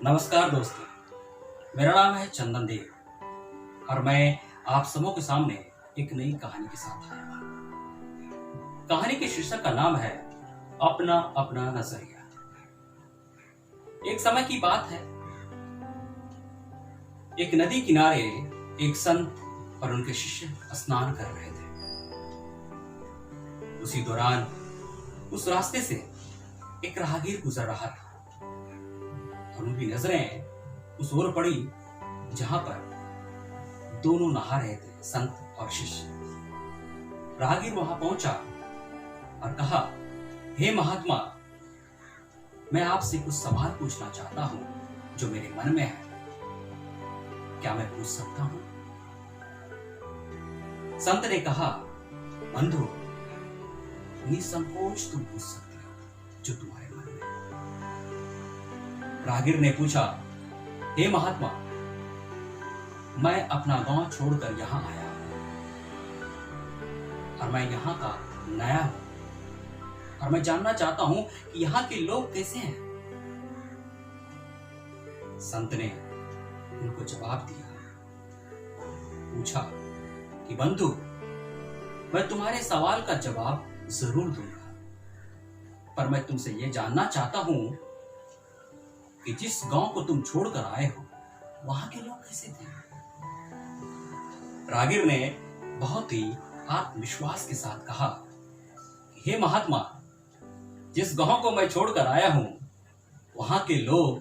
नमस्कार दोस्तों, मेरा नाम है चंदन देव और मैं आप सबों के सामने एक नई कहानी के साथ आया हूं। कहानी के शीर्षक का नाम है अपना अपना नजरिया। एक समय की बात है, एक नदी किनारे एक संत और उनके शिष्य स्नान कर रहे थे। उसी दौरान उस रास्ते से एक राहगीर गुजर रहा था और उनकी नजरें उस ओर पड़ी जहां पर दोनों नहा रहे थे, संत और शिष्य। राहगीर वहां पहुंचा और कहा, हे महात्मा, मैं आपसे कुछ सवाल पूछना चाहता हूं जो मेरे मन में है, क्या मैं पूछ सकता हूं? संत ने कहा, बंधु, निसंकोच तुम पूछ सकते हो जो तुम्हारे मन में है। राहगीर ने पूछा, हे महात्मा, मैं अपना गांव छोड़कर यहां आया हूं और मैं यहां का नया हूं और मैं जानना चाहता हूं कि यहां के लोग कैसे हैं। संत ने उनको जवाब दिया, पूछा कि बंधु, मैं तुम्हारे सवाल का जवाब जरूर दूंगा, पर मैं तुमसे यह जानना चाहता हूं कि जिस गांव को तुम छोड़कर आए हो वहां के लोग कैसे थे। राहगीर ने बहुत ही आत्मविश्वास के साथ कहा, हे महात्मा, जिस गांव को मैं छोड़कर आया हूं वहां के लोग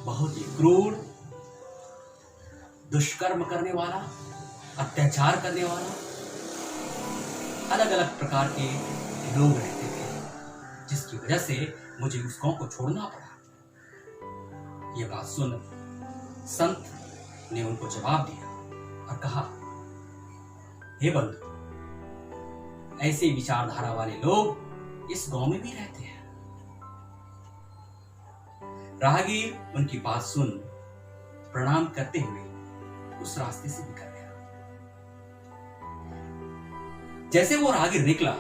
बहुत ही क्रूर, दुष्कर्म करने वाला, अत्याचार करने वाला, अलग अलग प्रकार के लोग रहते थे, जिसकी वजह से मुझे उस गांव को छोड़ना पड़ा। यह बात सुन संत ने उनको जवाब दिया और कहा, हे बंधु, ऐसे विचारधारा वाले लोग इस गांव में भी रहते हैं। राहगीर उनकी बात सुन प्रणाम करते हुए उस रास्ते से निकल गया। जैसे वो राहगीर निकला,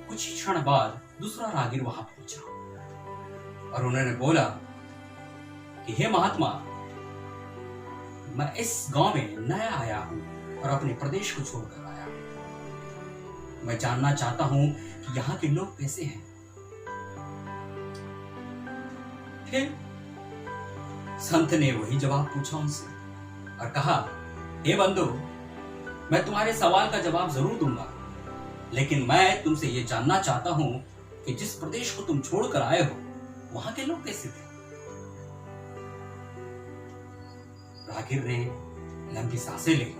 कुछ क्षण बाद दूसरा राहगीर वहां पहुंचा और उन्होंने बोला कि हे महात्मा, मैं इस गांव में नया आया हूं और अपने प्रदेश को छोड़कर आया हूं। मैं जानना चाहता हूं कि यहां के लोग कैसे हैं। फिर संत ने वही जवाब पूछा उनसे और कहा, हे बंधु, मैं तुम्हारे सवाल का जवाब जरूर दूंगा, लेकिन मैं तुमसे यह जानना चाहता हूं कि जिस प्रदेश को तुम छोड़कर आए हो वहां के लोग कैसे थे। राहगीर ने लंबी सांसें ली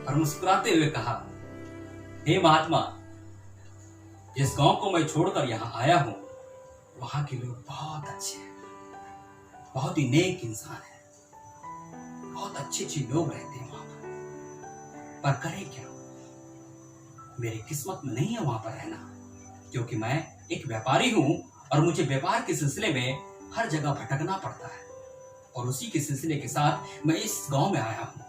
और मुस्कुराते हुए कहा, हे महात्मा, जिस गांव को मैं छोड़कर यहां आया हूं वहां के लोग बहुत अच्छे हैं, बहुत ही नेक इंसान हैं, बहुत अच्छे अच्छे लोग रहते हैं वहां पर करें क्या, मेरी किस्मत में नहीं है वहां पर रहना, क्योंकि मैं एक व्यापारी हूं और मुझे व्यापार के सिलसिले में हर जगह भटकना पड़ता है और उसी के सिलसिले के साथ मैं इस गांव में आया हूं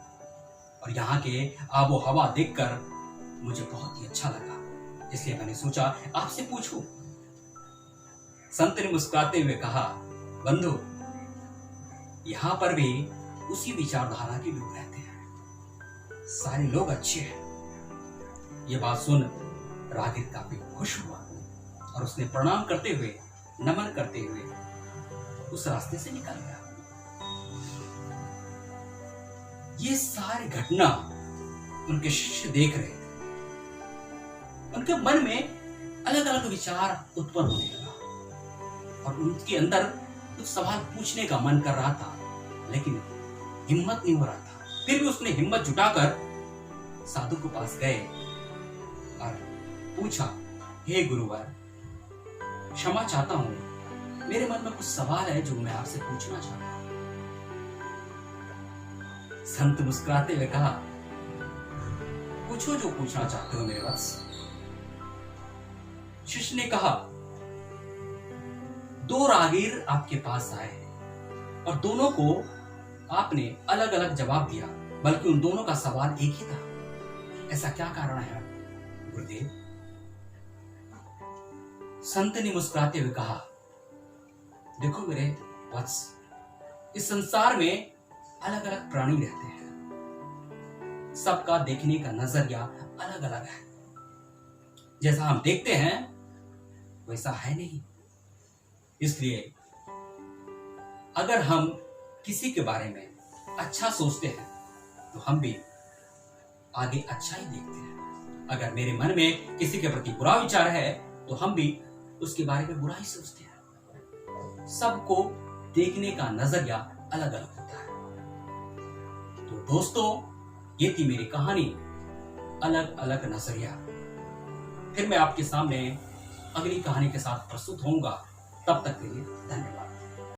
और यहाँ के आबो हवा देखकर मुझे बहुत ही अच्छा लगा, इसलिए मैंने सोचा आपसे पूछूं। संत ने मुस्कुराते हुए कहा, बंधु, यहां पर भी उसी विचारधारा के लोग रहते हैं, सारे लोग अच्छे हैं। ये बात सुन राहगीर काफी खुश हुआ और उसने प्रणाम करते हुए, नमन करते हुए उस रास्ते से निकल गया। ये सारी घटना उनके शिष्य देख रहे थे। उनके मन में अलग अलग विचार उत्पन्न होने लगा और उनके अंदर कुछ सवाल पूछने का मन कर रहा था, लेकिन हिम्मत नहीं हो रहा था। फिर भी उसने हिम्मत जुटाकर साधु के पास गए और पूछा, हे गुरुवर, क्षमा चाहता हूं, मेरे मन में कुछ सवाल है जो मैं आपसे पूछना चाहता हूं। संत मुस्कुराते हुए कहा, पूछो जो पूछना चाहते हो मेरे वत्स। शिष्य ने कहा, दो राहगीर आपके पास आए हैं और दोनों को आपने अलग अलग जवाब दिया, बल्कि उन दोनों का सवाल एक ही था, ऐसा क्या कारण है गुरुदेव? संत ने मुस्कुराते हुए कहा, देखो मेरे वत्स, इस संसार में अलग अलग प्राणी रहते हैं। सबका देखने का नजरिया अलग अलग है। जैसा हम देखते हैं वैसा है नहीं। इसलिए अगर हम किसी के बारे में अच्छा सोचते हैं तो हम भी आगे अच्छा ही देखते हैं। अगर मेरे मन में किसी के प्रति बुरा विचार है तो हम भी उसके बारे में बुरा ही सोचते हैं। सबको देखने का नजरिया अलग अलग होता है। तो दोस्तों, ये थी मेरी कहानी, अलग अलग नजरिया। फिर मैं आपके सामने अगली कहानी के साथ प्रस्तुत होऊंगा। तब तक के लिए धन्यवाद।